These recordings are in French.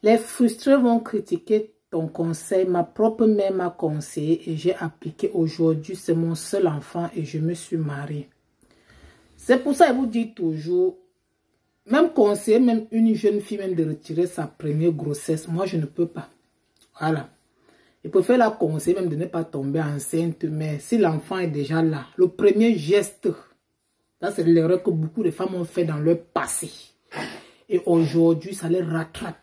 Les frustrés vont critiquer ton conseil. Ma propre mère m'a conseillé et j'ai appliqué. Aujourd'hui, c'est mon seul enfant et je me suis mariée. C'est pour ça que je vous dis toujours, même conseiller, même une jeune fille, même de retirer sa première grossesse, moi je ne peux pas. Voilà. Je préfère la conseiller, même de ne pas tomber enceinte, mais si l'enfant est déjà là, le premier geste, ça c'est l'erreur que beaucoup de femmes ont fait dans leur passé. Et aujourd'hui, ça les rattrape.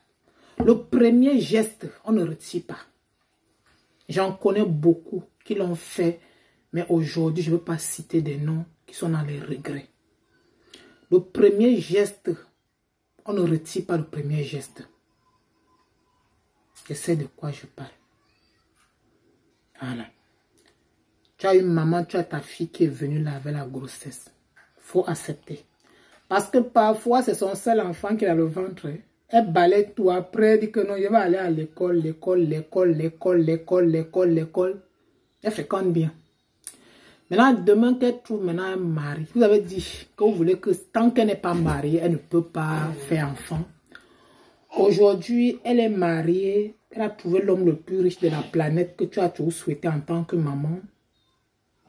Le premier geste, on ne retire pas. J'en connais beaucoup qui l'ont fait, mais aujourd'hui, je ne veux pas citer des noms qui sont dans les regrets. Le premier geste, on ne retire pas le premier geste. Je sais de quoi je parle. Voilà. Tu as une maman, tu as ta fille qui est venue là avec la grossesse. Il faut accepter. Parce que parfois, c'est son seul enfant qui a le ventre. Elle balaye tout après, elle dit que non, je vais aller à l'école, l'école. Elle fréquente bien. Maintenant, demain qu'elle trouve maintenant un mari, vous avez dit que vous voulez que tant qu'elle n'est pas mariée, elle ne peut pas faire enfant. Aujourd'hui, elle est mariée, elle a trouvé l'homme le plus riche de la planète que tu as toujours souhaité en tant que maman.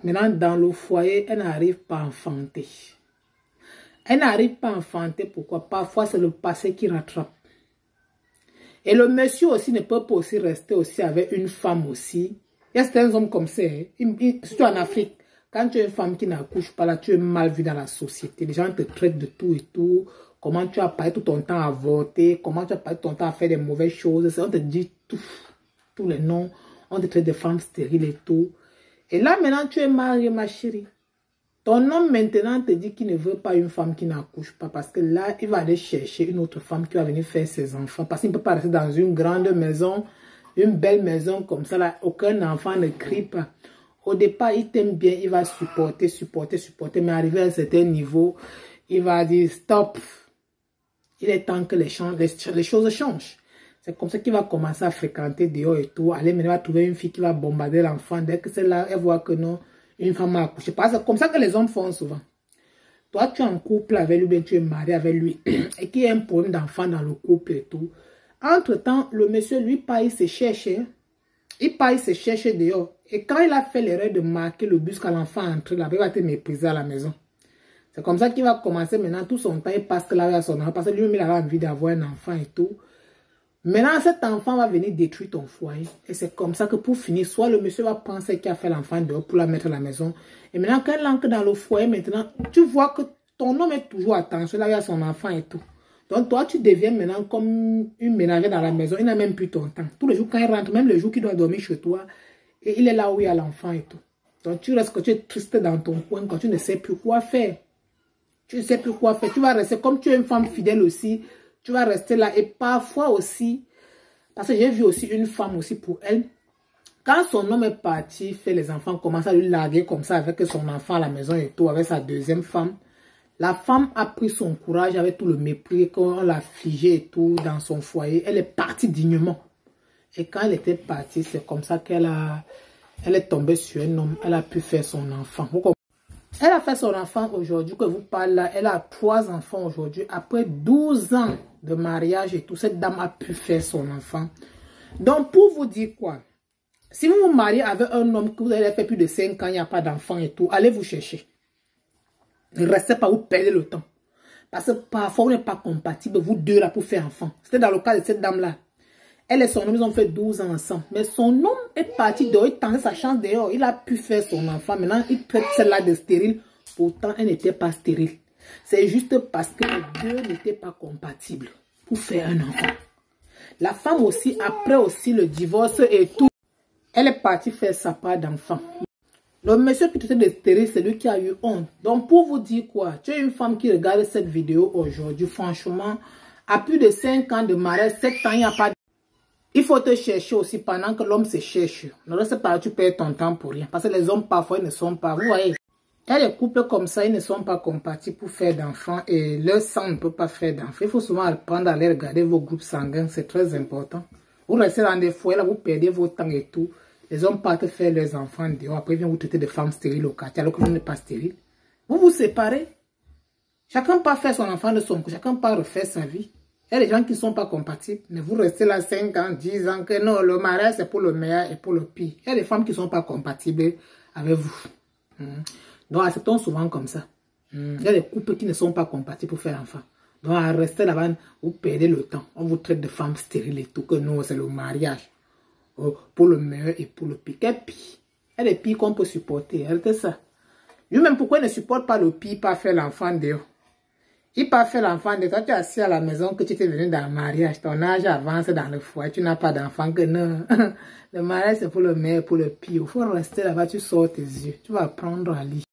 Maintenant, dans le foyer, elle n'arrive pas à enfanter. Elle n'arrive pas à enfanter, pourquoi? Parfois, c'est le passé qui rattrape. Et le monsieur aussi ne peut pas aussi rester aussi avec une femme aussi. Il y a certains hommes comme ça, surtout en Afrique. Quand tu es une femme qui n'accouche pas là, tu es mal vu dans la société. Les gens te traitent de tout et tout. Comment tu as passé tout ton temps à voter. Comment tu as passé ton temps à faire des mauvaises choses. On te dit tout. Tous les noms. On te traite de femmes stériles et tout. Et là, maintenant, tu es mariée, ma chérie. Ton homme, maintenant, te dit qu'il ne veut pas une femme qui n'accouche pas. Parce que là, il va aller chercher une autre femme qui va venir faire ses enfants. Parce qu'il ne peut pas rester dans une grande maison, une belle maison comme ça. Là, aucun enfant ne crie pas. Au départ, il t'aime bien, il va supporter. Mais arrivé à un certain niveau, il va dire stop. Il est temps que les choses changent. C'est comme ça qu'il va commencer à fréquenter dehors et tout. Aller maintenant trouver une fille qui va bombarder l'enfant. Dès que c'est là, elle voit que non, une femme a accouché. C'est comme ça que les hommes font souvent. Toi, tu es en couple avec lui, bien tu es marié avec lui. Et qu'il y a un problème d'enfant dans le couple et tout. Entre-temps, le monsieur, lui, pas, il se cherche. Il part, il se cherche dehors. Et quand il a fait l'erreur de marquer le bus quand l'enfant entre là, il va te mépriser à la maison. C'est comme ça qu'il va commencer maintenant tout son temps. Il passe là avec son enfant. Parce que lui-même, il a envie d'avoir un enfant et tout. Maintenant, cet enfant va venir détruire ton foyer. Et c'est comme ça que pour finir, soit le monsieur va penser qu'il a fait l'enfant dehors pour la mettre à la maison. Et maintenant, quand elle entre dans le foyer, maintenant, tu vois que ton homme est toujours attention là avec son enfant et tout. Donc, toi, tu deviens maintenant comme une ménagère dans la maison. Il n'a même plus ton temps. Tous les jours, quand il rentre, même le jour qu'il doit dormir chez toi, et il est là où il y a l'enfant et tout. Donc, tu restes, quand tu es triste dans ton coin, quand tu ne sais plus quoi faire. Tu ne sais plus quoi faire. Tu vas rester, comme tu es une femme fidèle aussi, tu vas rester là. Et parfois aussi, parce que j'ai vu aussi une femme aussi pour elle, quand son homme est parti, fait les enfants, commence à lui larguer comme ça avec son enfant à la maison et tout, avec sa deuxième femme. La femme a pris son courage avec tout le mépris qu'on l'a figé et tout dans son foyer. Elle est partie dignement. Et quand elle était partie, c'est comme ça qu'elle est tombée sur un homme. Elle a pu faire son enfant. Elle a fait son enfant aujourd'hui, que vous parlez là. Elle a 3 enfants aujourd'hui. Après 12 ans de mariage et tout, cette dame a pu faire son enfant. Donc, pour vous dire quoi? Si vous vous mariez avec un homme que vous avez fait plus de 5 ans, il n'y a pas d'enfant et tout, allez vous chercher. Ne restez pas, vous perdez le temps. Parce que parfois, vous n'êtes pas compatibles, vous deux là, pour faire enfant. C'était dans le cas de cette dame-là. Elle et son homme, ils ont fait 12 ans ensemble. Mais son homme est parti dehors, il tentait sa chance dehors. Il a pu faire son enfant. Maintenant, il traite celle-là de stérile. Pourtant, elle n'était pas stérile. C'est juste parce que les deux n'étaient pas compatibles pour faire un enfant. La femme aussi, après aussi le divorce et tout, elle est partie faire sa part d'enfant. Le monsieur qui traitait de stérile, c'est lui qui a eu honte. Donc, pour vous dire quoi, tu es une femme qui regarde cette vidéo aujourd'hui, franchement, à plus de 5 ans de mariage, 7 ans, il n'y a pas de... Il faut te chercher aussi pendant que l'homme se cherche. Ne reste pas, tu perds ton temps pour rien. Parce que les hommes, parfois, ils ne sont pas... Vous voyez, il y a des couples comme ça, ils ne sont pas compatibles pour faire d'enfants et leur sang ne peut pas faire d'enfants. Il faut souvent apprendre à aller regarder vos groupes sanguins, c'est très important. Vous restez dans des foyers, là, vous perdez votre temps et tout. Les hommes partent faire leurs enfants dehors. Après, ils viennent vous traiter de femmes stériles au quartier, alors que vous n'êtes pas stérile. Vous vous séparez. Chacun part faire son enfant de son côté. Chacun part refaire sa vie. Il y a des gens qui ne sont pas compatibles, mais vous restez là 5 ans, 10 ans, que non, le mariage c'est pour le meilleur et pour le pire. Il y a des femmes qui ne sont pas compatibles avec vous. Donc, acceptons souvent comme ça. Il y a des couples qui ne sont pas compatibles pour faire enfant. Donc, à rester là-bas, vous perdez le temps. On vous traite de femmes stériles et tout, que non, c'est le mariage. Pour le meilleur et pour le pire. Quel pire? Il y a des pires qu'on peut supporter. Arrêtez ça. Lui-même, pourquoi il ne supporte pas le pire, pas faire l'enfant dehors? Il pas fait l'enfant de toi, tu es assis à la maison, que tu t'es venu dans le mariage, ton âge avance dans le foyer, tu n'as pas d'enfant, que non. Le mariage c'est pour le meilleur, pour le pire. Il faut rester là-bas, tu sors tes yeux, tu vas apprendre à lire.